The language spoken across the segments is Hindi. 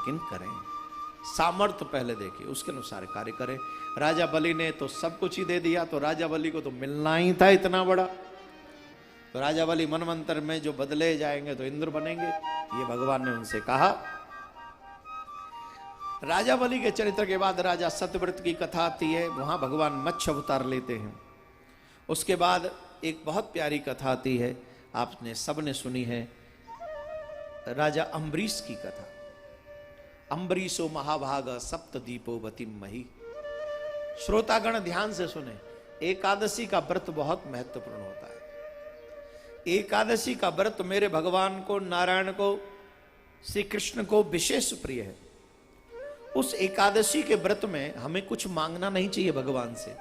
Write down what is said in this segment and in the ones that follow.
लेकिन करें, सामर्थ्य पहले देखिए, उसके अनुसार कार्य करें। राजा बलि ने तो सब कुछ ही दे दिया, तो राजा बलि को तो मिलना ही था इतना बड़ा। तो राजा बलि मनवंतर में जो बदले जाएंगे तो इंद्र बनेंगे, ये भगवान ने उनसे कहा। राजा बलि के चरित्र के बाद राजा सत्यव्रत की कथा आती है, वहां भगवान मत्स्य अवतार लेते हैं। उसके बाद एक बहुत प्यारी कथा आती है, आपने सबने सुनी है, राजा अम्बरीश की कथा। अम्बरीशो महाभाग सप्त दीपो बतिमहि। श्रोतागण ध्यान से सुने, एकादशी का व्रत बहुत महत्वपूर्ण होता है। एकादशी का व्रत मेरे भगवान को, नारायण को, श्री कृष्ण को विशेष प्रिय है। उस एकादशी के व्रत में हमें कुछ मांगना नहीं चाहिए भगवान से।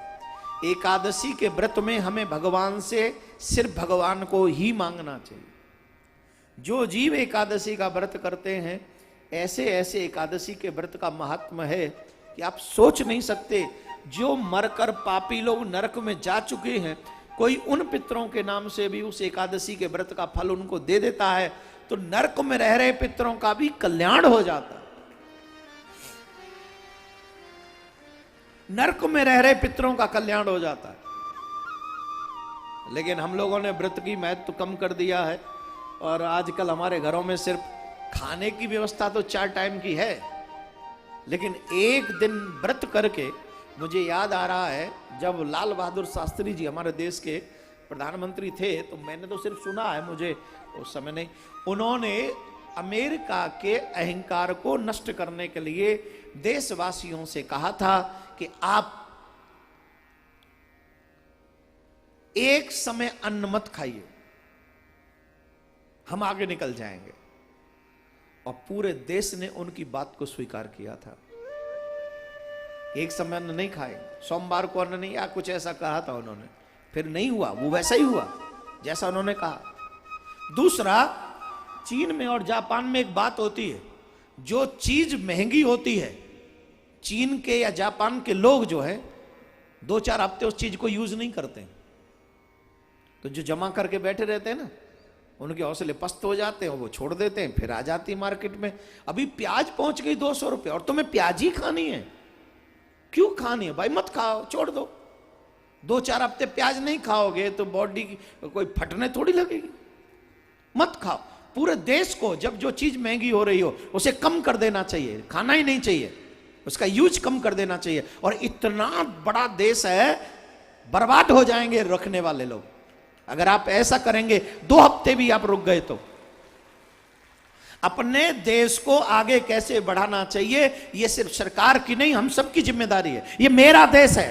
एकादशी के व्रत में हमें भगवान से सिर्फ भगवान को ही मांगना चाहिए। जो जीव एकादशी का व्रत करते हैं, ऐसे ऐसे एकादशी के व्रत का महात्म है कि आप सोच नहीं सकते। जो मरकर पापी लोग नरक में जा चुके हैं, कोई उन पितरों के नाम से भी उस एकादशी के व्रत का फल उनको दे देता है, तो नरक में रह रहे पितरों का भी कल्याण हो जाता है। नरक में रह रहे पितरों का कल्याण हो जाता है। लेकिन हम लोगों ने व्रत की महत्व कम कर दिया है, और आजकल हमारे घरों में सिर्फ खाने की व्यवस्था तो 4 टाइम की है, लेकिन एक दिन व्रत करके, मुझे याद आ रहा है जब लाल बहादुर शास्त्री जी हमारे देश के प्रधानमंत्री थे, तो मैंने तो सिर्फ सुना है, मुझे उस समय नहीं, उन्होंने अमेरिका के अहंकार को नष्ट करने के लिए देशवासियों से कहा था कि आप एक समय अन्न मत खाइए, हम आगे निकल जाएंगे। और पूरे देश ने उनकी बात को स्वीकार किया था। एक समय अन्न नहीं खाए, सोमवार को अन्न नहीं, या कुछ ऐसा कहा था उन्होंने, फिर नहीं हुआ, वो वैसा ही हुआ जैसा उन्होंने कहा। दूसरा, चीन में और जापान में एक बात होती है, जो चीज महंगी होती है, चीन के या जापान के लोग जो है 2-4 हफ्ते उस चीज को यूज नहीं करते। तो जो जमा करके बैठे रहते हैं ना, उनके हौसले पस्त हो जाते हैं, वो छोड़ देते हैं, फिर आ जाती है मार्केट में। अभी प्याज पहुंच गई 200 रुपये, और तुम्हें प्याज ही खानी है। क्यों खानी है भाई, मत खाओ, छोड़ दो। 2-4 हफ्ते प्याज नहीं खाओगे तो बॉडी कोई फटने थोड़ी लगेगी, मत खाओ। पूरे देश को जब जो चीज महंगी हो रही हो उसे कम कर देना चाहिए, खाना ही नहीं चाहिए, उसका यूज कम कर देना चाहिए। और इतना बड़ा देश है, बर्बाद हो जाएंगे रखने वाले लोग अगर आप ऐसा करेंगे। 2 हफ्ते भी आप रुक गए तो। अपने देश को आगे कैसे बढ़ाना चाहिए, यह सिर्फ सरकार की नहीं, हम सबकी जिम्मेदारी है। यह मेरा देश है।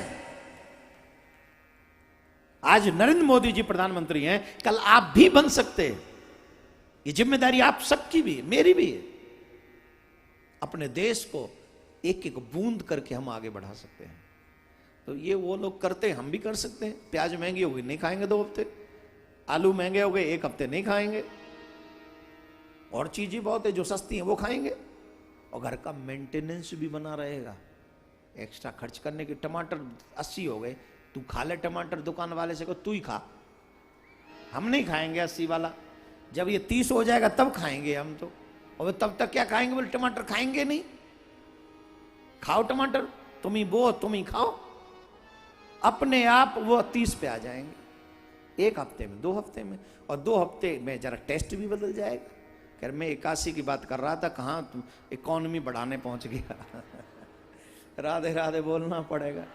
आज नरेंद्र मोदी जी प्रधानमंत्री हैं, कल आप भी बन सकते हैं। ये जिम्मेदारी आप सबकी भी है, मेरी भी है। अपने देश को एक एक बूंद करके हम आगे बढ़ा सकते हैं। तो ये वो लोग करते हैं, हम भी कर सकते हैं। प्याज महंगी हो गई, नहीं खाएंगे 2 हफ्ते। आलू महंगे हो गए, 1 हफ्ते नहीं खाएंगे। और चीजें बहुत है जो सस्ती हैं, वो खाएंगे। और घर का मेंटेनेंस भी बना रहेगा। एक्स्ट्रा खर्च करने के, टमाटर 80 हो गए, तू खा ले टमाटर, दुकान वाले से को तू ही खा, हम नहीं खाएंगे 80 वाला। जब ये 30 हो जाएगा तब खाएंगे हम तो। और तब तक क्या खाएंगे, बोले टमाटर खाएंगे नहीं। खाओ टमाटर, तुम ही बो, तुम ही खाओ, अपने आप वो 30 पे आ जाएंगे। 1 हफ्ते में, 2 हफ्ते में। और 2 हफ्ते में जरा टेस्ट भी बदल जाएगा। खैर मैं 81 की बात कर रहा था, कहाँ तुम इकोनॉमी बढ़ाने पहुंच गया। राधे राधे बोलना पड़ेगा।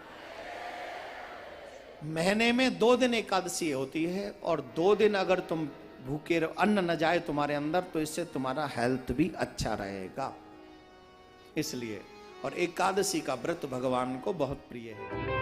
महीने में 2 दिन एकादशी होती है, और 2 दिन अगर तुम भूखे रहो, अन्न न जाए तुम्हारे अंदर, तो इससे तुम्हारा हेल्थ भी अच्छा रहेगा। इसलिए, और एकादशी का व्रत भगवान को बहुत प्रिय है।